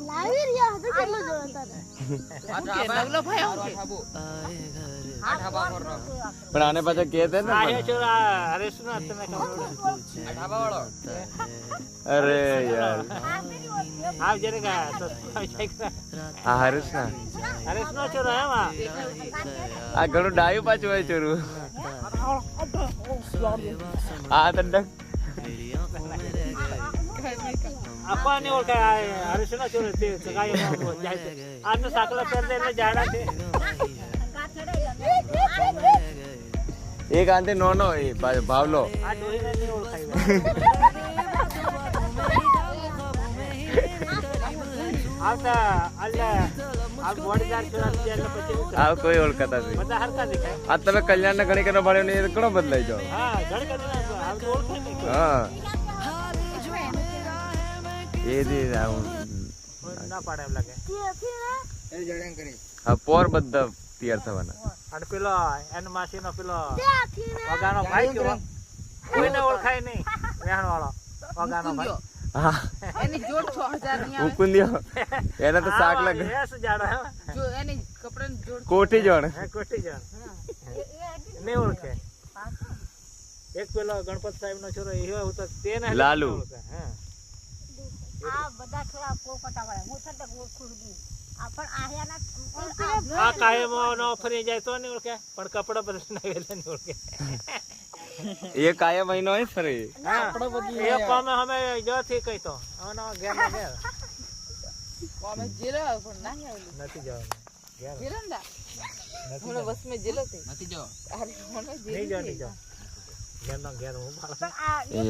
લાવી રહ્યા તો કેટલો જોતા પણ આને પાછા કે દે ને અરે યાર આ હરેશ ના આ ઘણું ડાયું પાછું હોય ચોરું આ દંડક આપને ઓળખાય હરેશના ચોર તે સગાઈ આને સાકલા પહેર દે એટલે જાડા છે એક આંતે નોનો એ ભાવલો આ ડોહીને નહીં ઓળખાય આવતા અલ્લા આ બોડીગાર્ડ ચોરા એટલે પછી આ કોઈ ઓળખાતા નથી બધા હરકા દેખાય આ તમે કલ્યાણ ના ઘણી કરવા ભાડ્યો ને એ ઘણો બદલાઈ જાવ હા ઘણી કરી આ તો ઓળખાય નહીં હા એ દી આવું ના પાડે એમ લાગે હા પોર બધા તૈયાર થવાના અને પેલો એન માસીનો પેલો વગાનો ભાઈ કેવો કોઈને ઓળખાય નહીં વેહણ વાળો વગાનો ભાઈ હા એની જોડ 6000 ની આવે ઉકુંદિયો એને તો શાક લાગે એસ જાડો હે જો એની કપડાની જોડ કોઠી જોણ હે કોટી જાણ નહીં ઓળખે એક પેલો ગણપત સાહેબ નો છોરો એ હતો તેને લાલુ. હા આ બધા થોડા કોકટા વાળા હું થતે ઓળખું દી આ પણ આહ્યાના આ કાયમ નો ફરી જાય તો નહીં ઓળખે પણ કપડા બદલીને વેલે નહીં ઓળખે એ કાયા મહિનો હોય ફરે હા એ કોમે અમે જો થી કઈ તો આનો ઘેર ના ઘેર કોમે જેલો પણ ના આવેલું નથી જવાનું ઘેર જેલો ના નથી મને બસ મે જેલો થી નથી જો અરે મને નહીં જો ઘેર નો ઘેર હું પણ આ એ